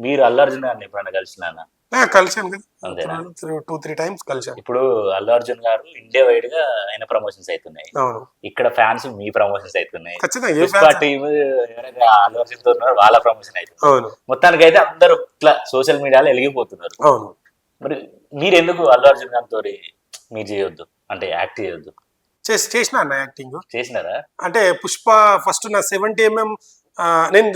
మీరు అల్లు అర్జున్ గారిని ఎప్పుడైనా కలిసినా? కలిసాను కదా, అంతేనా? 2-3 times కలిసాను. ఇప్పుడు అల్లు అర్జున్ గారు ఇండియా వైడ్ గా ఆయన ప్రమోషన్స్ అవుతున్నాయి, అవును ఇక్కడ ఫ్యాన్స్ మీ ప్రమోషన్స్ అవుతున్నాయి, ఖచ్చితంగా. ఏ పుష్ప fans? టీమ్ ఎవరైతే అల్లు అర్జున్ తో ఉన్నారో వాళ్ళ ప్రమోషన్ అవుతుంది. అవును మొత్తానికి అయితే అందరూ ఇట్లా సోషల్ మీడియాలో వెలిగిపోతున్నారు. అవును. మరి మీరు ఎందుకు అల్లు అర్జున్ గారితో మీరు చేయొద్దు, అంటే యాక్ట్ చేయొద్దు? చేసిన అన్న యాక్టింగ్. చేసినారా? అంటే పుష్ప ఫస్ట్ నా 70mm నేను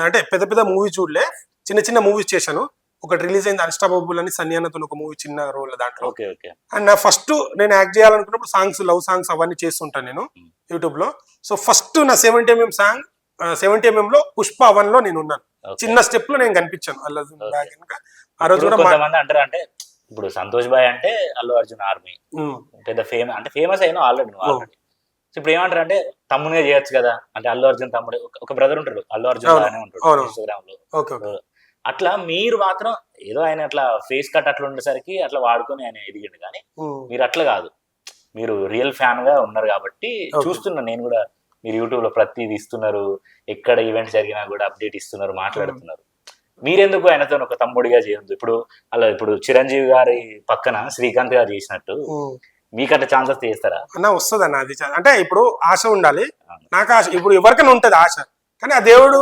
అంటే పెద్ద పెద్ద మూవీ చూడలే, చిన్న చిన్న మూవీస్ చేశాను. ఒకటి రిలీజ్ అయింది అన్స్టాపబుల్ అని, సన్నీ అన్నతో ఒక మూవీ, చిన్న రోల్ దాంట్లో. Okay okay. అండ్ నా ఫస్ట్ నేను యాక్ట్ చేయాలనుకున్నప్పుడు సాంగ్స్, లవ్ సాంగ్స్ అవన్నీ చేస్తుంటాను నేను యూట్యూబ్ లో. సో ఫస్ట్ నా 70mm సాంగ్ 70mm లో పుష్ప 1 లో నేను ఉన్నాను. చిన్న స్టెప్ లో నేను కనిపించాను అల్లు అర్జున్ బ్యాక్ వెనక. ఆ రోజు కూడా కొంతమంది అంటారు, అంటే ఇప్పుడు సంతోష్ బాయ్ అంటే అల్లు అర్జున్ ఆర్మీ పెద్ద ఫేమస్ అయినా ఆల్రెడీ ఆల్రెడీ. సో ఇప్పుడు ఏమంటారు అంటే తమ్ముడే చేయొచ్చు కదా, అంటే అల్లు అర్జున్ తమ్ముడే, ఒక బ్రదర్ ఉంటాడు అల్లు అర్జున్ లాగానే ఉంటాడు ఇన్స్టాగ్రామ్ లో. అట్లా మీరు మాత్రం ఏదో ఆయన అట్లా ఫేస్ కట్ అట్లా ఉండేసరికి అట్లా వాడుకొని ఆయన ఎదిగిండు, కానీ మీరు అట్లా కాదు, మీరు రియల్ ఫ్యాన్ గా ఉన్నారు కాబట్టి చూస్తున్నా నేను కూడా. మీరు యూట్యూబ్ లో ప్రతిది ఇస్తున్నారు, ఎక్కడ ఈవెంట్ జరిగినా కూడా అప్డేట్ ఇస్తున్నారు, మాట్లాడుతున్నారు. మీరెందుకు ఆయనతో ఒక తమ్ముడిగా చేయొద్దు? ఇప్పుడు చిరంజీవి గారి పక్కన శ్రీకాంత్ గారు చేసినట్టు మీకు అట్లా ఛాన్సెస్ చేస్తారా అన్న? వస్తుంది అన్న అది. అంటే ఇప్పుడు ఆశ ఉండాలి, నాకు ఆశ ఇప్పుడు ఎవరికైనా ఉంటది ఆశ, కానీ ఆ దేవుడు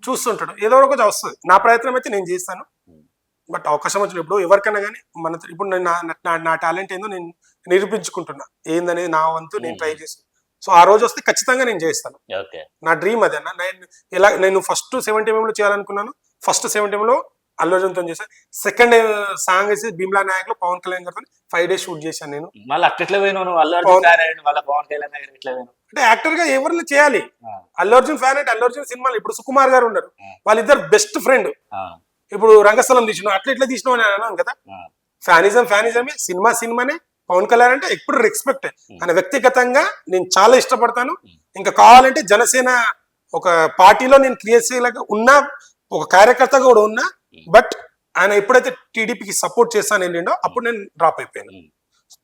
చూస్తుంటాడు, ఏదో ఒకటి వస్తుంది. నా ప్రయత్నం అయితే నేను చేస్తాను, బట్ అవకాశం వచ్చినప్పుడు ఎవరికైనా కానీ ఇప్పుడు నేను నా టాలెంట్ ఏందో నేను నిరూపించుకుంటున్నా, ఏందనేది నా వంతు నేను ట్రై చేస్తాను. సో ఆ రోజు వస్తే ఖచ్చితంగా నేను చేస్తాను. నా డ్రీమ్ అదే అన్న. నేను ఫస్ట్ 70mm లో చేయాలనుకున్నాను. ఫస్ట్ 70mm లో అల్లు అర్జున్ తో చేశాను. సెకండ్ సాంగ్ వేసి భీమ్లా నాయక్ లో పవన్ కళ్యాణ్ గారితో 5 days షూట్ చేశాను నేను. అంటే యాక్టర్ గా ఎవరిని చేయాలి, అల్లు అర్జున్ ఫ్యాన్ అంటే అల్లు అర్జున్ సినిమాలు. ఇప్పుడు సుకుమార్ గారు ఉన్నారు, వాళ్ళిద్దరు బెస్ట్ ఫ్రెండ్. ఇప్పుడు రంగస్థలం తీసిన అట్లా ఇట్లా తీసినావు అని అన్నాను కదా. ఫ్యానిజమే, సినిమానే. పవన్ కళ్యాణ్ అంటే ఎప్పుడు రెస్పెక్ట్. ఆయన వ్యక్తిగతంగా నేను చాలా ఇష్టపడతాను. ఇంకా కావాలంటే జనసేన ఒక పార్టీలో నేను క్రియాశీలంగా ఉన్నా, ఒక కార్యకర్తగా కూడా ఉన్నా. బట్ ఆయన ఎప్పుడైతే టీడీపీకి సపోర్ట్ చేస్తాను వెళ్ళిండో అప్పుడు నేను డ్రాప్ అయిపోయాను.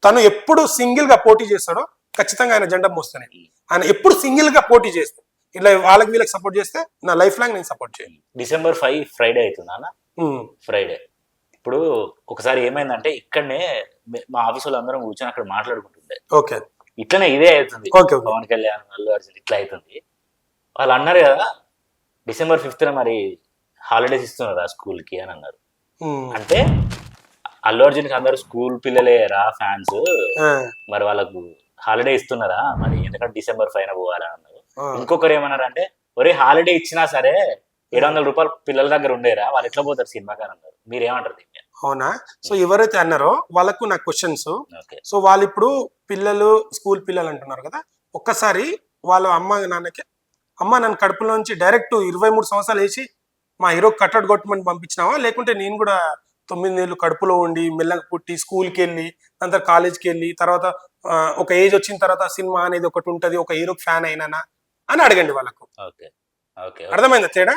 తను ఎప్పుడు సింగిల్ గా పోటీ చేస్తాడో ఖచ్చితంగా ఆయన జెండా మోస్తాను. ఆయన ఎప్పుడు సింగిల్ గా పోటీ చేస్తే, ఇట్లా వాళ్ళకి వీళ్ళకి సపోర్ట్ చేస్తే నా లైఫ్ లాంగ్ నేను సపోర్ట్ చేయను. December 5 ఫ్రైడే అవుతుందా? ఫ్రైడే. ఇప్పుడు ఒకసారి ఏమైందంటే ఇక్కడనే మా ఆఫీస్ వాళ్ళు అందరం కూర్చొని అక్కడ మాట్లాడుకుంటుండే. ఓకే, ఇట్లనే ఇదే అవుతుంది, పవన్ కళ్యాణ్ అల్లు అర్జున్ ఇట్లా అవుతుంది. వాళ్ళు అన్నారు కదా December 5th మరి హాలిడేస్ ఇస్తున్నారా స్కూల్ కి అని అన్నారు. అంటే అల్లు అర్జున్ కి అందరు స్కూల్ పిల్లలేరా ఫ్యాన్స్, మరి వాళ్ళకు హాలిడే ఇస్తున్నారా మరి, ఎందుకంటే December 5 పోవాలా అన్నారు. ఇంకొకరు ఏమన్నారు అంటే, ఒరే హాలిడే ఇచ్చినా సరే 700 రూపాయలు పిల్లల దగ్గర ఉండేరా, వాళ్ళు ఎట్లా పోతారు సినిమాకి అని అన్నారు. మీరేమంటారు దీన్ని? అవునా? సో ఎవరైతే అన్నారో వాళ్ళకు నా క్వశ్చన్స్. సో వాళ్ళు ఇప్పుడు పిల్లలు, స్కూల్ పిల్లలు అంటున్నారు కదా, ఒక్కసారి వాళ్ళ అమ్మ నాన్నకి, అమ్మ నన్ను కడుపులోంచి డైరెక్ట్ 23 సంవత్సరాలు వేసి మా హీరో కట్టడి కొట్టమని పంపించినావా, లేకుంటే నేను కూడా 9 నెలలు కడుపులో ఉండి మెల్లగా పుట్టి స్కూల్కి వెళ్ళి దాని తర్వాత కాలేజ్కి వెళ్ళి తర్వాత ఒక ఏజ్ వచ్చిన తర్వాత సినిమా అనేది ఒకటి ఉంటది, ఒక హీరో ఫ్యాన్ అయినానా అని అడగండి వాళ్ళకు. అర్థమైందా తేడా?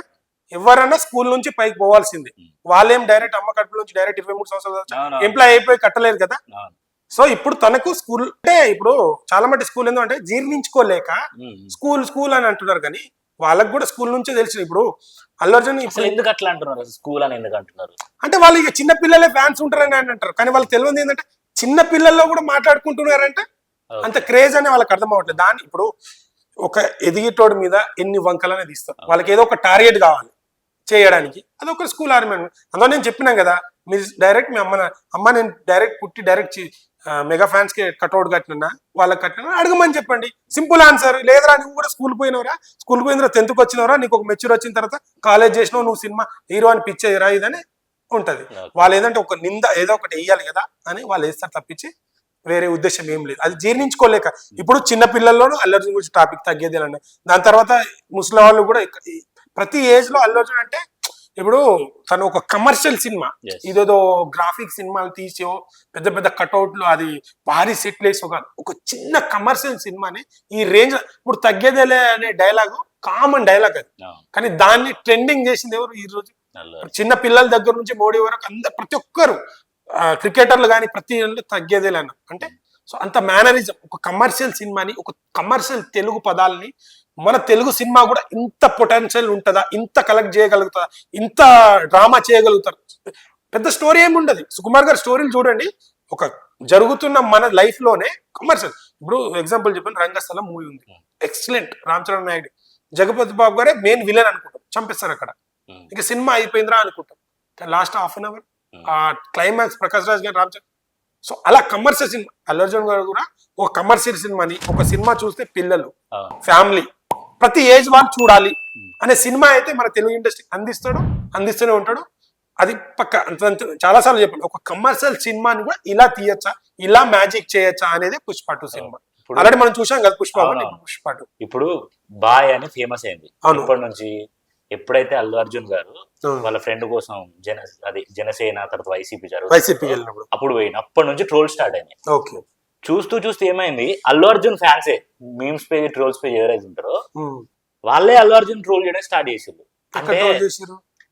ఎవరన్నా స్కూల్ నుంచి పైకి పోవాల్సిందే. వాళ్ళేం డైరెక్ట్ అమ్మ కడుపు నుంచి డైరెక్ట్ 23 సంవత్సరాలు ఎంప్లాయ్ అయిపోయి కట్టలేదు కదా. సో ఇప్పుడు తనకు స్కూల్ అంటే, ఇప్పుడు చాలా మట్టి స్కూల్ ఏందో అంటే జీర్ణించుకోలేక స్కూల్ అని అంటున్నారు, కానీ వాళ్ళకి కూడా స్కూల్ నుంచే తెలిసింది. ఇప్పుడు అల్లు అర్జున్ ఎందుకు అట్లా అంటున్నారు, స్కూల్ అని ఎందుకు అంటున్నారు అంటే, వాళ్ళు ఇక చిన్న పిల్లలే ఫ్యాన్స్ ఉంటారని అంటారు, కానీ వాళ్ళకి తెలియదు ఏంటంటే చిన్న పిల్లల్లో కూడా మాట్లాడుకుంటున్నారంటే అంత క్రేజ్ అని వాళ్ళకి అర్థం అవ్వట్లేదు. దాన్ని ఇప్పుడు ఒక ఎదిగేటోడి మీద ఎన్ని వంకలనే తీస్తారు, వాళ్ళకి ఏదో ఒక టార్గెట్ కావాలి చేయడానికి. అదొక స్కూల్ ఆర్గ్యుమెంట్. అందులో నేను చెప్పినాం కదా, మీరు డైరెక్ట్ మీ అమ్మ నేను డైరెక్ట్ పుట్టి డైరెక్ట్ మెగా ఫ్యాన్స్ కి కట్అవుట్ కట్టినా, వాళ్ళకి కట్టినా అడగమని చెప్పండి. Simple answer. లేదురా నువ్వు కూడా స్కూల్ పోయినవరా, స్కూల్ పోయినరా 10th వచ్చినవరా, నీకు ఒక మెచ్యూర్ వచ్చిన తర్వాత కాలేజ్ చేసినావు, నువ్వు సినిమా హీరో అని పిచ్చేయరా ఇదని ఉంటది. వాళ్ళు ఏదంటే ఒక నింద ఏదో ఒకటి వేయాలి కదా అని వాళ్ళు వేస్తారు తప్పించి వేరే ఉద్దేశం ఏం లేదు. అది జీర్ణించుకోలేక ఇప్పుడు చిన్న పిల్లల్లోనూ అల్లు అర్జున్ గురించి టాపిక్ తగ్గేది అన్న. దాని తర్వాత ముసలి వాళ్ళు కూడా ప్రతి ఏజ్ లో అల్లు అర్జున్ అంటే, ఇప్పుడు తను ఒక కమర్షియల్ సినిమా, ఇదేదో గ్రాఫిక్ సినిమాలు తీసో పెద్ద పెద్ద కట్అవుట్లు అది భారీ సెట్లు వేసో కాదు, ఒక చిన్న కమర్షియల్ సినిమాని ఈ రేంజ్. ఇప్పుడు తగ్గేదేలే అనే డైలాగ్ కామన్ డైలాగ్ అది, కానీ దాన్ని ట్రెండింగ్ చేసింది ఎవరు ఈ రోజు? చిన్న పిల్లల దగ్గర నుంచి మోడీ వరకు అందరు ప్రతి ఒక్కరు క్రికెటర్లు కానీ ప్రతి తగ్గేదేలే అన్న. అంటే సో అంత మేనరిజం, ఒక కమర్షియల్ సినిమాని, ఒక కమర్షియల్ తెలుగు పదాలని మన తెలుగు సినిమా కూడా ఇంత పొటెన్షియల్ ఉంటుందా, ఇంత కలెక్ట్ చేయగలుగుతుందా, ఇంత డ్రామా చేయగలుగుతారు. పెద్ద స్టోరీ ఏమి ఉండదు. సుకుమార్ గారి స్టోరీలు చూడండి, ఒక జరుగుతున్న మన లైఫ్ లోనే కమర్షియల్. ఇప్పుడు ఎగ్జాంపుల్ చెప్పండి, రంగస్థలం మూవీ ఉంది, ఎక్సలెంట్, రామ్ చరణ్ నాయుడు, జగపతి బాబు గారే మెయిన్ విలన్ అనుకుంటాం, చంపేస్తారు అక్కడ, ఇక సినిమా అయిపోయిందిరా అనుకుంటాం. లాస్ట్ హాఫ్ అన్ అవర్ ఆ క్లైమాక్స్ ప్రకాష్ రాజ్ గారు, రామ్ చరణ్. సో అలా కమర్షియల్ సినిమా. అల్లు అర్జున్ గారు కూడా ఒక కమర్షియల్ సినిమాని, ఒక సినిమా చూస్తే పిల్లలు, ఫ్యామిలీ, ప్రతి ఏజ్ వాళ్ళు చూడాలి అనే సినిమా అయితే మన తెలుగు ఇండస్ట్రీ అందిస్తూనే ఉంటాడు. అది పక్క చాలాసార్లు చెప్పాను, ఒక కమర్షియల్ సినిమాని కూడా ఇలా తీయచ్చా, ఇలా మ్యాజిక్ చేయొచ్చా అనేది పుష్ప 2 సినిమా. ఆల్రెడీ మనం చూసాం కదా పుష్ప 1, పుష్ప 2. ఇప్పుడు బాయ్ అని ఫేమస్ అయింది. ఇప్పటి నుంచి ఎప్పుడైతే అల్లు అర్జున్ గారు వాళ్ళ ఫ్రెండ్ కోసం జనసేన తర్వాత వైసీపీ వెళ్ళినప్పుడు అప్పుడు పోయిన, అప్పటి నుంచి ట్రోల్ స్టార్ట్ అయింది. ఓకే, చూస్తూ ఏమైంది, అల్లు అర్జున్ ఫ్యాన్సే మీమ్స్ పేజ్, ట్రోల్స్ పేజ్ ఎవరైతే ఉంటారో వాళ్ళే అల్లు అర్జున్ ట్రోల్ చేయడం స్టార్ట్ చేసారు. అంటే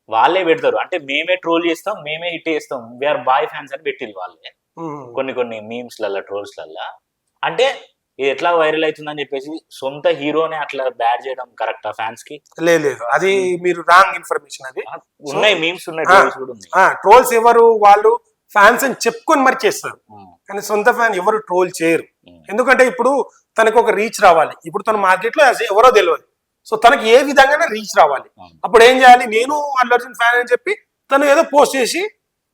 వాళ్ళే పెడతారు, అంటే మేమే ట్రోల్ చేస్తాం, మేమే హిట్ చేస్తాం, వీఆర్ బాయ్ ఫ్యాన్స్ అని పెట్టింది వాళ్ళే కొన్ని మీమ్స్ లల్లా, ట్రోల్స్ లల్లా. అంటే ఇది ఎట్లా వైరల్ అవుతుందని చెప్పేసి సొంత హీరోనే అట్లా బ్యాడ్ చేయడం కరెక్టా ఫ్యాన్స్ కి? లేదు, అది మీరు రాంగ్ ఇన్ఫర్మేషన్. అది ఉన్నాయి, మీమ్స్ ఉన్నాయి, ట్రోల్స్ కూడా ఉన్నాయి. ట్రోల్స్ ఎవరు, వాళ్ళు ఫ్యాన్స్ అని చెప్పుకొని మరి చేస్తారు, కానీ సొంత ఫ్యాన్ ఎవరు ట్రోల్ చేయరు. ఎందుకంటే ఇప్పుడు తనకు ఒక రీచ్ రావాలి, ఇప్పుడు తన మార్కెట్ లో ఎవరో తెలియదు, సో తనకి ఏ విధంగా రీచ్ రావాలి. అప్పుడు ఏం చేయాలి, నేను అల్లు అర్జున్ ఫ్యాన్ అని చెప్పి తను ఏదో పోస్ట్ చేసి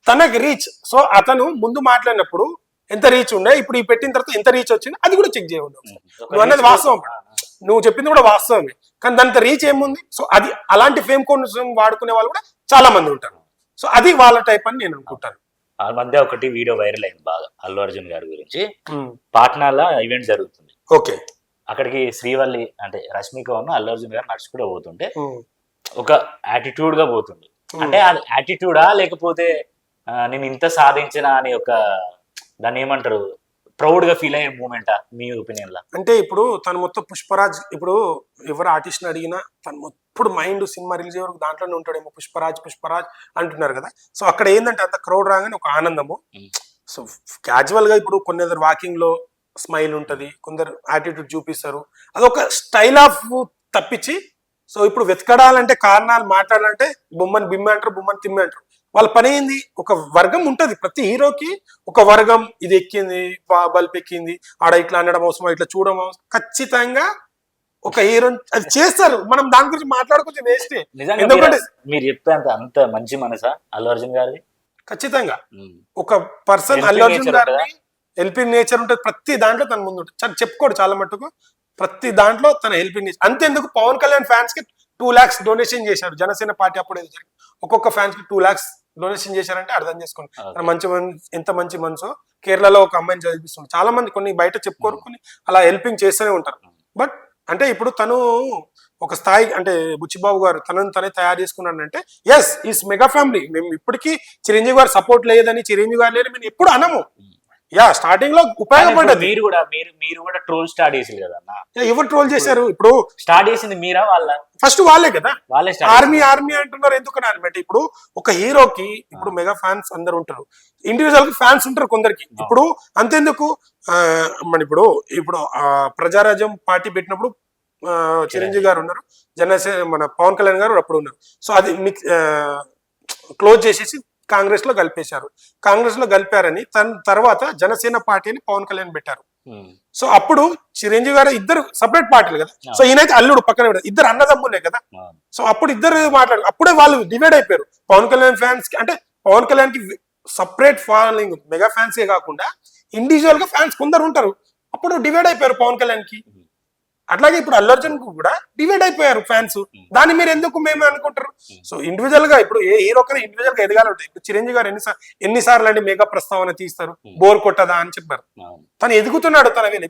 తనకి రీచ్. సో అతను ముందు మాట్లాడినప్పుడు ఎంత రీచ్ ఉండే, ఇప్పుడు ఈ పెట్టిన తర్వాత ఎంత రీచ్ వచ్చింది అది కూడా చెక్ చేయవద్దు. నువ్వు అన్నది వాస్తవం, నువ్వు చెప్పింది కూడా వాస్తవమే, కానీ దాంతో రీచ్ ఏముంది. సో అది అలాంటి ఫేమ్ కోసం వాడుకునే వాళ్ళు కూడా చాలా మంది ఉంటారు. సో అది వాళ్ళ టైప్ అని నేను అనుకుంటాను. ఆ మధ్య ఒకటి వీడియో వైరల్ అయింది బాగా, అల్లు అర్జున్ గారి గురించి. పాట్నాలో ఈవెంట్ జరుగుతుంది. ఓకే, అక్కడికి శ్రీవల్లి అంటే రష్మిక అల్లు అర్జున్ గారు నడుచుకుంటూ పోతుంటే ఒక యాటిట్యూడ్ గా పోతుంది. అంటే అది యాటిట్యూడా లేకపోతే నేను ఇంత సాధించిన అని ఒక దాన్ని ఏమంటారు, ప్రౌడ్ గా ఫీల్ అయ్యే మూమెంటా మీ ఒపీనియన్ లా? అంటే ఇప్పుడు తను మొత్తం పుష్పరాజ్, ఇప్పుడు ఎవరు ఆర్టిస్ట్ అడిగినా తను మొత్తం మైండ్ సినిమా రిలీజ్ అయ్యే వరకు దాంట్లోనే ఉంటాడేమో, పుష్పరాజ్ అంటున్నారు కదా. సో అక్కడ ఏంటంటే అంత క్రౌడ్ రాగానే ఒక ఆనందము. సో క్యాజువల్ గా ఇప్పుడు కొన్ని వాకింగ్ లో స్మైల్ ఉంటది, కొందరు యాటిట్యూడ్ చూపిస్తారు, అదొక స్టైల్ ఆఫ్ తప్పించి. సో ఇప్పుడు వెతకడాలంటే, కారణాలు మాట్లాడాలంటే బొమ్మని బిమ్మ అంటారు, బొమ్మని తిమ్మ అంటారు. వాళ్ళ పని ఏంది, ఒక వర్గం ఉంటది, ప్రతి హీరోకి ఒక వర్గం, ఇది ఎక్కింది, బల్బ్ ఎక్కింది, ఆడ ఇట్లా అనడం అవసరం, ఇట్లా చూడడం అవసరం, ఖచ్చితంగా ఒక హీరో అది చేస్తారు. మనం దాని గురించి మాట్లాడుకుంటే వేస్టే. ఎందుకంటే మీరు చెప్పేంత అంత మంచి మనసా అల్లు అర్జున్ గారిది? ఖచ్చితంగా ఒక పర్సన్ అల్లు అర్జున్ గారిని హెల్పింగ్ నేచర్ ఉంటుంది, ప్రతి దాంట్లో తన ముందు ఉంటుంది. చెప్పుకోడు చాలా మట్టుకు, ప్రతి దాంట్లో తన హెల్పింగ్ నేచర్. అంతేందుకు పవన్ కళ్యాణ్ ఫ్యాన్స్ కి 2 lakhs డొనేషన్ చేశారు జనసేన పార్టీ అప్పుడు. ఒక్కొక్క ఫ్యాన్స్ కి 2 lakhs డొనేషన్ చేశారంటే అర్థం చేసుకోండి ఎంత మంచి మనసు. కేరళలో ఒక అమ్మాయిని చదివిస్తుంది. చాలా మంది కొన్ని బయట చెప్పుకోరు, కొన్ని అలా హెల్పింగ్ చేస్తూనే ఉంటారు. బట్ అంటే ఇప్పుడు తను ఒక స్థాయి, అంటే బుచ్చిబాబు గారు తనను తనే తయారు చేసుకున్నాడు అంటే ఎస్ ఈస్ మెగా ఫ్యామిలీ. మేము ఇప్పటికీ చిరంజీవి గారు సపోర్ట్ లేదని, చిరంజీవి గారు లేదని మేము ఎప్పుడు అనము. యా, స్టార్టింగ్ లో ఉపయోగపడ్డది. మీరు కూడా ట్రోల్ స్టార్ట్ చేసింది కదా అన్న. ఎవరు ట్రోల్ చేశారు? ఇప్పుడు స్టార్ట్ చేసింది మీరా వాళ్ళ? ఫస్ట్ వాళ్ళే కదా. వాళ్ళే ఆర్మీ అంటున్నారు. ఎందుకని అంటే ఇప్పుడు ఒక హీరోకి ఇప్పుడు మెగా ఫ్యాన్స్ అందరు ఉంటారు, ఇండివిజువల్ కి ఫ్యాన్స్ ఉంటారు కొందరికి. ఇప్పుడు అంతెందుకు మన ఇప్పుడు ప్రజారాజ్యం పార్టీ పెట్టినప్పుడు చిరంజీవి గారు ఉన్నారు, జనసేన మన పవన్ కళ్యాణ్ గారు అప్పుడు ఉన్నారు. సో అది క్లోజ్ చేసేసి కాంగ్రెస్ లో కలిపేశారు. కాంగ్రెస్ లో కలిపారని తర్వాత జనసేన పార్టీని పవన్ కళ్యాణ్ పెట్టారు. సో అప్పుడు చిరంజీవి గారు ఇద్దరు సపరేట్ పార్టీలు కదా. సో ఈయనైతే అల్లుడు పక్కన పెడతారు, ఇద్దరు అన్నదమ్ములే కదా. సో అప్పుడు ఇద్దరు మాట్లాడారు, అప్పుడే వాళ్ళు డివైడ్ అయిపోయారు. పవన్ కళ్యాణ్ ఫ్యాన్స్ కి, అంటే పవన్ కళ్యాణ్ కి సపరేట్ ఫాలోయింగ్, మెగా ఫ్యాన్సే కాకుండా ఇండివిజువల్ గా ఫ్యాన్స్ కొందరు ఉంటారు. అప్పుడు డివైడ్ అయిపోయారు పవన్ కళ్యాణ్ కి. అట్లాగే ఇప్పుడు అల్లు అర్జున్ కు కూడా డివైడ్ అయిపోయారు ఫ్యాన్స్. దాన్ని మీరు ఎందుకు మేము అనుకుంటారు? సో ఇండివిజువల్ గా ఇప్పుడు ఏ హీరో కన్నా ఇండివిజువల్ గా ఎదగాలి ఉంటాయి. ఇప్పుడు చిరంజీవి గారు ఎన్నిసార్లు అంటే మెగా ప్రస్తావన తీస్తారు, బోర్ కొట్టదా అని చెప్పారు. తను ఎదుగుతున్నాడు తన వేళ.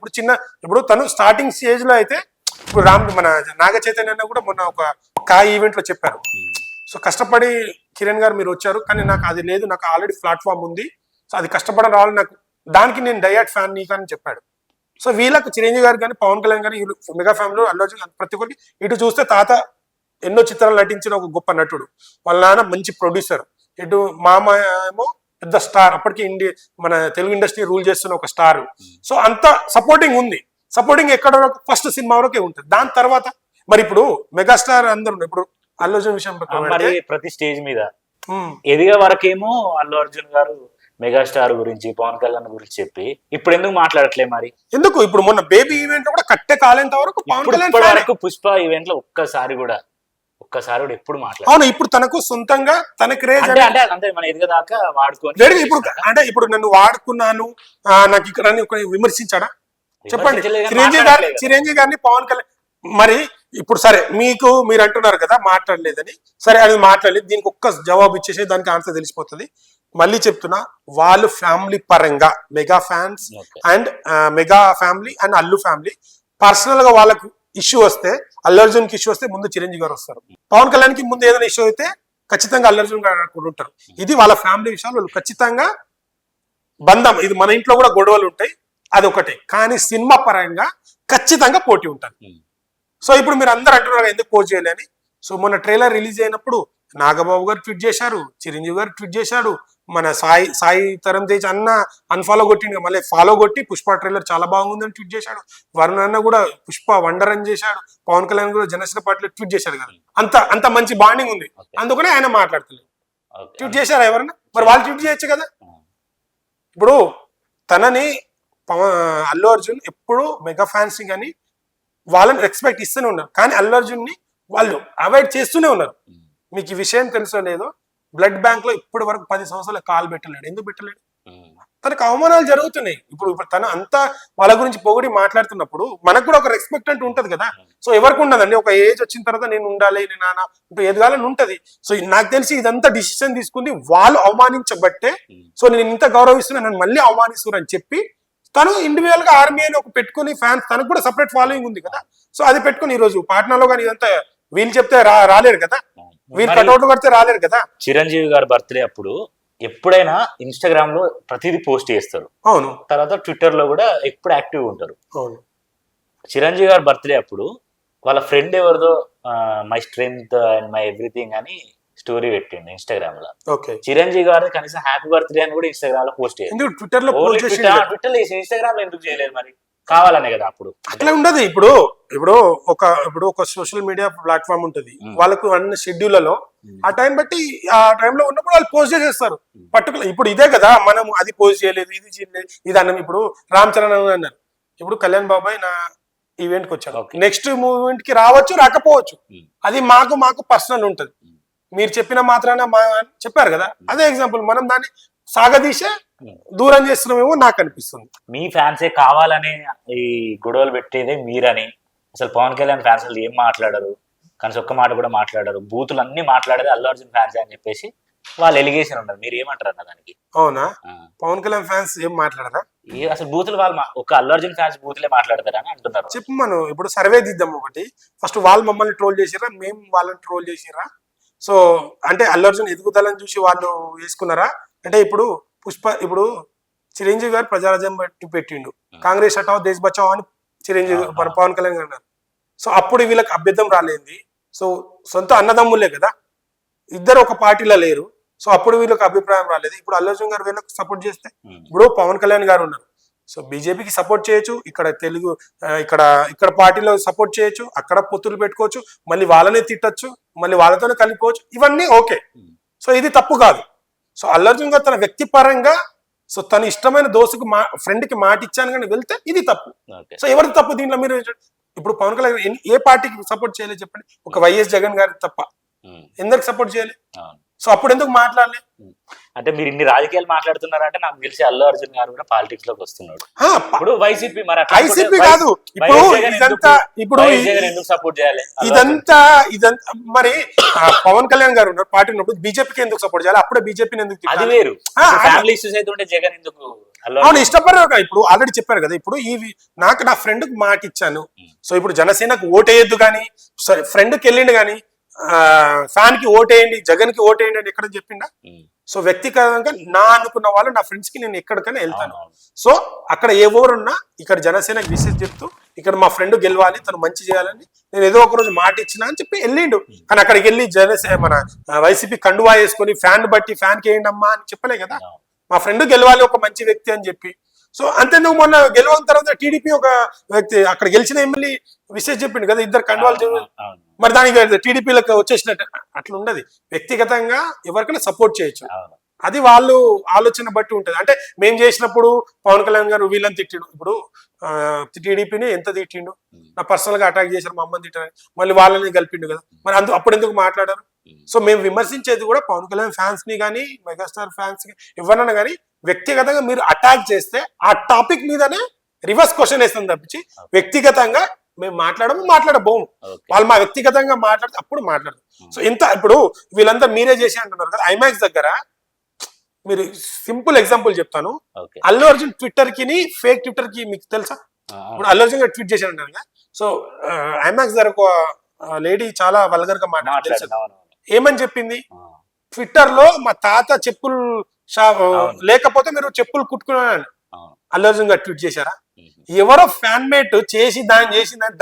ఇప్పుడు తను స్టార్టింగ్ స్టేజ్ లో అయితే, ఇప్పుడు మన నాగ చైతన్య కూడా మొన్న ఒక ఈవెంట్ లో చెప్పారు. సో కష్టపడి కిరణ్ గారు మీరు వచ్చారు, కానీ నాకు అది లేదు, నాకు ఆల్రెడీ ప్లాట్ఫామ్ ఉంది, సో అది కష్టపడడం రావాలి నాకు, దానికి నేను డయాట్ ఫ్యాన్ నీకు అని చెప్పాడు. సో వీళ్ళకు చిరంజీవి గారు కానీ పవన్ కళ్యాణ్ కానీ మెగా ఫ్యామిలీలో అల్లు అర్జున్ ప్రతి ఒక్కరికి, ఇటు చూస్తే తాత ఎన్నో చిత్రాలు నటించిన ఒక గొప్ప నటుడు, వాళ్ళ నాన్న మంచి ప్రొడ్యూసర్, ఇటు మామ ఏమో పెద్ద స్టార్, అప్పటికి మన తెలుగు ఇండస్ట్రీ రూల్ చేస్తున్న ఒక స్టార్. సో అంత సపోర్టింగ్ ఉంది. సపోర్టింగ్ ఎక్కడ వరకు ఫస్ట్ సినిమా వరకే ఉంటుంది. దాని తర్వాత మరి ఇప్పుడు మెగాస్టార్ అందరు ఇప్పుడు అల్లు అర్జున్ విషయం మరి ప్రతి స్టేజ్ మీద ఎదిగే వరకేమో అల్లు అర్జున్ గారు మెగాస్టార్ గురించి, పవన్ కళ్యాణ్ గురించి చెప్పి ఇప్పుడు ఎందుకు మాట్లాడట్లే మరి? ఎందుకు ఇప్పుడు మొన్న బేబీ ఈవెంట్ కూడా కట్టే కాలేంత వరకు పవన్ కళ్యాణ్ వరకు పుష్ప ఈవెంట్ లో ఒక్కసారి కూడా ఎప్పుడు మాట్లాడు. అవును, ఇప్పుడు తనకు సొంతంగా తన క్రేజ్ అంటే మన ఎదిగేదాకా వాడుకొని ఇప్పుడు అంటే ఇప్పుడు నన్ను వాడుకున్నాను నాకు ఇక్కడ విమర్శించాడా చెప్పండి? చిరంజీవి గారిని పవన్ కళ్యాణ్ మరి ఇప్పుడు సరే మీరు అంటున్నారు కదా మాట్లాడలేదని, సరే అది మాట్లాడలేదు, దీనికి ఒక్క జవాబు ఇచ్చేసి దానికి ఆన్సర్ తెలిసిపోతుంది. మళ్ళీ చెప్తున్నా, వాళ్ళు ఫ్యామిలీ పరంగా mega fans and mega family and Allu family personal గా వాళ్ళకు ఇష్యూ వస్తే, అల్లు అర్జున్ కి ఇష్యూ వస్తే ముందు చిరంజీవి గారు వస్తారు. పవన్ కళ్యాణ్ కి ముందు ఏదైనా ఇష్యూ అయితే ఖచ్చితంగా అల్లు అర్జున్ గారు ఉంటారు. ఇది వాళ్ళ ఫ్యామిలీ విషయాలు, వాళ్ళు ఖచ్చితంగా బంధం. ఇది మన ఇంట్లో కూడా గొడవలు ఉంటాయి, అదొకటే. కానీ సినిమా పరంగా ఖచ్చితంగా పోటీ ఉంటుంది. సో ఇప్పుడు మీరు అందరు అంటున్నారు ఎందుకు పోటీ చేయలేని. సో మొన్న ట్రైలర్ రిలీజ్ అయినప్పుడు నాగబాబు గారు ట్వీట్ చేశారు, చిరంజీవి గారు ట్వీట్ చేశాడు, మన సాయి తరం తేజ్ అన్న అన్ఫాలో కొట్టిండు, మళ్ళీ ఫాలో కొట్టి పుష్ప ట్రైలర్ చాలా బాగుందని ట్వీట్ చేశాడు. వరుణ్ అన్న కూడా పుష్ప వండర్ అని చేశాడు. పవన్ కళ్యాణ్ కూడా జనసేన పార్టీలో ట్వీట్ చేశాడు కదా. అంత మంచి బాండింగ్ ఉంది, అందుకనే ఆయన మాట్లాడుతున్నారు. ట్వీట్ చేశారా ఎవరన్నా? మరి వాళ్ళు ట్వీట్ చేయొచ్చు కదా. ఇప్పుడు తనని అల్లు అర్జున్ ఎప్పుడు మెగా ఫ్యాన్స్ కానీ వాళ్ళని రెస్పెక్ట్ ఇస్తూనే ఉన్నారు, కానీ అల్లు అర్జున్ ని వాళ్ళు అవాయిడ్ చేస్తూనే ఉన్నారు. మీకు ఈ విషయం తెలుసో లేదో, బ్లడ్ బ్యాంక్ లో ఇప్పటి వరకు 10 సంవత్సరాలు కాల్ పెట్టలేడు. ఎందుకు పెట్టలేడు? తనకు అవమానాలు జరుగుతున్నాయి. ఇప్పుడు తను అంతా వాళ్ళ గురించి పొగిడి మాట్లాడుతున్నప్పుడు మనకు కూడా ఒక రెస్పెక్ట్ అంటూ ఉంటది కదా. సో ఎవరికి ఉండదండి, ఒక ఏజ్ వచ్చిన తర్వాత నేను ఉండాలి, నేను నాన్న ఇప్పుడు ఎదగాలని ఉంటది. సో నాకు తెలిసి ఇదంతా డిసిషన్ తీసుకుంది వాళ్ళు అవమానించబట్టే. సో నేను ఇంత గౌరవిస్తున్నా, నన్ను మళ్ళీ అవమానిస్తున్నారు అని చెప్పి తను ఇండివిజువల్ గా ఆర్మీ అని ఒక పెట్టుకుని ఫ్యాన్స్, తనకు కూడా సపరేట్ ఫాలోయింగ్ ఉంది కదా. సో అది పెట్టుకుని ఈ రోజు పాట్నాలో కానీ ఇదంతా వీళ్ళు చెప్తే రాలేరు కదా, వీళ్ళు కట్అవుట్లు కడితే రాలేరు కదా. చిరంజీవి గారి బర్త్డే అప్పుడు ఎప్పుడైనా ఇన్స్టాగ్రామ్ లో ప్రతిదీ పోస్ట్ చేస్తారు. అవును. తర్వాత ట్విట్టర్ లో కూడా ఎప్పుడు యాక్టివ్ ఉంటారు. అవును. చిరంజీవి గారి బర్త్డే అప్పుడు వాళ్ళ ఫ్రెండ్ ఎవరిదో my strength and my everything అని స్టోరీ పెట్టిండు ఇన్స్టాగ్రామ్ లో. చిరంజీవి గారి కనీసం హ్యాపీ బర్త్డే అని కూడా ఇన్స్టాగ్రామ్ లో పోస్ట్ చేయాలి. ట్విట్టర్ లో ఇన్స్టాగ్రామ్ లో ఎందుకు చేయలేదు మరి? కావాలనే కదా. అప్పుడు అట్లా ఉండదు. ఇప్పుడు ఒక సోషల్ మీడియా ప్లాట్ఫామ్ ఉంటుంది, వాళ్ళకు అన్ని షెడ్యూల్లో ఆ టైం బట్టి ఆ టైంలో ఉన్నప్పుడు వాళ్ళు పోస్ట్ చేసేస్తారు. పర్టికులర్ ఇప్పుడు ఇదే కదా, మనం అది పోస్ట్ చేయలేదు, ఇది చేయలేదు, ఇది అన్నం. ఇప్పుడు రామ్ చరణ్ అన్నారు, ఇప్పుడు కళ్యాణ్ బాబాయ్ నా ఈవెంట్ కి వచ్చాను, నెక్స్ట్ మూవెంట్ కి రావచ్చు రాకపోవచ్చు, అది మాకు పర్సనల్ ఉంటది. మీరు చెప్పిన మాత్రాన చెప్పారు కదా, అదే ఎగ్జాంపుల్. మనం దాన్ని సాగదీసే దూరం చేస్తున్నామేమో నాకు అనిపిస్తుంది. మీ ఫ్యాన్సే కావాలని ఈ గొడవలు పెట్టేదే మీరని. అసలు పవన్ కళ్యాణ్ ఫ్యాన్స్ ఏం మాట్లాడరు, కనీసం ఒక్క మాట కూడా మాట్లాడరు, బూతులు అన్ని మాట్లాడేది అల్లు అర్జున్ ఫ్యాన్స్ అని చెప్పేసి వాళ్ళు ఎలిగేషన్ ఉంటారు. మీరు ఏమంటారు అన్న దానికి? అవునా, పవన్ కళ్యాణ్ ఫ్యాన్స్ ఏం మాట్లాడరా? అసలు బూతులు వాళ్ళు ఒక అల్లు అర్జున్ ఫ్యాన్స్ బూతులే మాట్లాడతారని అంటున్నారు. చెప్పు, మనం ఇప్పుడు సర్వే దిద్దాం. ఒకటి ఫస్ట్ వాళ్ళు మమ్మల్ని ట్రోల్ చేసిరా, మేము వాళ్ళని ట్రోల్ చేసిరా? సో అంటే అల్లు అర్జున్ ఎదుగుదలని చూసి వాళ్ళు వేసుకున్నారా? అంటే ఇప్పుడు ఇప్పుడు చిరంజీవి గారు ప్రజారాజ్యం పెట్టిండు, కాంగ్రెస్ హటావ్ దేశ్ బచావ్ అని చిరంజీవి పవన్ కళ్యాణ్ గారు అన్నారు. సో అప్పుడు వీళ్ళకి అభ్యర్థం రాలేంది. సో సొంత అన్నదమ్ములే కదా, ఇద్దరు ఒక పార్టీలో లేరు. సో అప్పుడు వీళ్ళకి అభిప్రాయం రాలేదు. ఇప్పుడు అల్లు అర్జున్ గారు వీళ్ళకి సపోర్ట్ చేస్తే, ఇప్పుడు పవన్ కళ్యాణ్ గారు ఉన్నారు, సో బీజేపీకి సపోర్ట్ చేయొచ్చు, ఇక్కడ పార్టీలో సపోర్ట్ చేయొచ్చు, అక్కడ పొత్తులు పెట్టుకోవచ్చు, మళ్ళీ వాళ్ళనే తిట్టచ్చు, మళ్ళీ వాళ్ళతోనే కలిపోవచ్చు, ఇవన్నీ ఓకే. సో ఇది తప్పు కాదు. సో అల్లు అర్జున్ గారు తన వ్యక్తిపరంగా సో తన ఇష్టమైన దోస్తుకు ఫ్రెండ్ కి మాట ఇచ్చాను కానీ వెళ్తే ఇది తప్పు. సో ఎవరికి తప్పు దీంట్లో? మీరు ఇప్పుడు పవన్ కళ్యాణ్ ఏ పార్టీకి సపోర్ట్ చేయలేదు చెప్పండి? ఒక వైఎస్ జగన్ గారికి తప్ప ఎందుకు సపోర్ట్ చేయలేదు? సో అప్పుడు ఎందుకు మాట్లాడలేదు? అంటే మీరు ఇన్ని రాజకీయాలు మాట్లాడుతున్నారంటే నాకు తెలిసి అల్లు అర్జున్ గారు కూడా పాలిటిక్స్ లోకి వస్తున్నారు. ఇప్పుడు వైసీపీ కాదు, ఇప్పుడు ఎందుకు సపోర్ట్ చేయాలి? ఇదంతా మరి పవన్ కళ్యాణ్ గారు ఉన్నారు పార్టీ ఉన్నప్పుడు బీజేపీకి ఎందుకు సపోర్ట్ చేయాలి? అప్పుడే బీజేపీని ఎందుకు? అది వేరు. ఫ్యామిలీ ఇష్యూస్ అయితే ఉంటే జగన్ ఎందుకు? అవును, ఇష్టపడరు. ఇప్పుడు ఆల్రెడీ చెప్పారు కదా, ఇప్పుడు నా ఫ్రెండ్ కు మాట ఇచ్చాను, సో ఇప్పుడు జనసేనకు ఓటేయద్దు కానీ సరే ఫ్రెండ్కి వెళ్ళిండు కానీ ఫ్యాన్ కి ఓటేయండి, జగన్ కి ఓటేయండి అని ఎక్కడ చెప్పిండా? సో వ్యక్తిగతంగా నా అనుకున్న వాళ్ళు నా ఫ్రెండ్స్ కి నేను ఎక్కడికైనా వెళ్తాను. సో అక్కడ ఏ ఊరున్నా ఇక్కడ జనసేనకి విశేష చెప్తూ ఇక్కడ మా ఫ్రెండ్ గెలవాలి, తను మంచి చేయాలని నేను ఏదో ఒక రోజు మాట ఇచ్చినా అని చెప్పి వెళ్ళిండు. కానీ అక్కడికి వెళ్ళి మన వైసీపీ కండువా వేసుకొని ఫ్యాన్ బట్టి ఫ్యాన్ కి వేయండి అమ్మా అని చెప్పలే కదా. మా ఫ్రెండ్ గెలవాలి ఒక మంచి వ్యక్తి అని చెప్పి. సో అంతేందుకు మొన్న గెలవని తర్వాత టీడీపీ ఒక వ్యక్తి అక్కడ గెలిచిన ఎమ్మెల్యే విశేష చెప్పిండు కదా, ఇద్దరు కండువాలు అవును. మరి దానికి టీడీపీలకు వచ్చేసినట్టు అట్లా ఉండదు. వ్యక్తిగతంగా ఎవరికైనా సపోర్ట్ చేయొచ్చు, అవును. అది వాళ్ళు ఆలోచన బట్టి ఉంటది. అంటే మేము చేసినప్పుడు పవన్ కళ్యాణ్ గారు వీళ్ళని తిట్టిండు, ఇప్పుడు టీడీపీని ఎంత తిట్టిండు, నా పర్సనల్ గా అటాక్ చేశారు, మా అమ్మని తిట్టారు, మళ్ళీ వాళ్ళని కలిపిండు కదా, మరి అప్పుడు ఎందుకు మాట్లాడారు? సో మేము విమర్శించేది కూడా పవన్ కళ్యాణ్ ఫ్యాన్స్ ని కానీ మెగాస్టార్ ఫ్యాన్స్ ని ఎవరన్నా కానీ వ్యక్తిగతంగా మీరు అటాక్ చేస్తే ఆ టాపిక్ మీదనే రివర్స్ క్వశ్చన్ వేస్తుంది తప్పించి వ్యక్తిగతంగా మేము మాట్లాడబోము. వాళ్ళు మా వ్యక్తిగతంగా మాట్లాడితే అప్పుడు మాట్లాడదు. సో ఇంత ఇప్పుడు వీళ్ళంతా మీరే చేసి అంటున్నారు కదా, ఐమాక్స్ దగ్గర మీరు సింపుల్ ఎగ్జాంపుల్ చెప్తాను. అల్లు అర్జున్ ట్విట్టర్ కి ఫేక్ ట్విట్టర్ కి మీకు తెలుసా? ఇప్పుడు అల్లు అర్జున్ గారు ట్వీట్ చేశారు అంటారు, సో ఐమాక్స్ దగ్గర ఒక లేడీ చాలా వల్గర్ గా మాట్లాడారు. ఏమని చెప్పింది? ట్విట్టర్ లో మా తాత చెప్పులు లేకపోతే మీరు చెప్పులు కుట్టుకున్నాను అల్లు అర్జున్ గారు ట్వీట్ చేశారా? ఎవరో ఫ్యాన్ మేట్ చేసి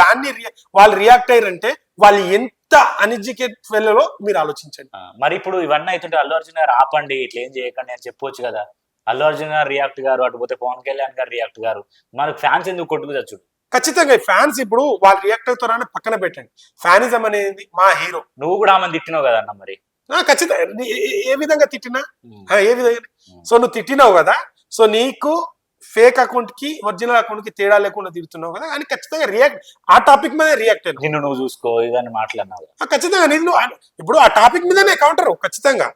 దాన్ని వాళ్ళు రియాక్ట్ అయ్యారంటే వాళ్ళు ఎంత అన్ఎడ్యుకేట్ వెళ్ళలో మీరు ఆలోచించండి. మరి ఇప్పుడు ఇవన్నీ అవుతుంటే అల్లు అర్జున్ గారు ఆపండి, ఇట్లా ఏం చేయకండి అని చెప్పొచ్చు కదా. అల్లు అర్జున్ గారు రియాక్ట్ గారు, అటు పోతే పవన్ కళ్యాణ్ గారు రియాక్ట్ గారు, మన ఫ్యాన్స్ ఎందుకు కొట్టుకుచచ్చుడు? ఖచ్చితంగా ఫ్యాన్స్ ఇప్పుడు వాళ్ళు రియాక్ట్ అవుతారని పక్కన పెట్టండి. ఫ్యానిజం అనేది మా హీరో. నువ్వు కూడా ఆమెను తిట్టినావు కదా అన్న, మరి ఖచ్చితంగా ఏ విధంగా తిట్టినా ఏ విధంగా. సో నువ్వు తిట్టినావు కదా, సో నీకు ఫేక్ అకౌంట్ కి ఒరిజినల్ అకౌంట్ కి తేడా లేకుండా తిడుతున్నావు కదా అని ఖచ్చితంగా రియాక్ట్, ఆ టాపిక్ మీద రియాక్ట్ అయినా నిన్ను నువ్వు చూసుకో ఇదని మాట్లాడినావు ఖచ్చితంగా. నేను ఇప్పుడు ఆ టాపిక్ మీదనే కౌంటర్ ఖచ్చితంగా.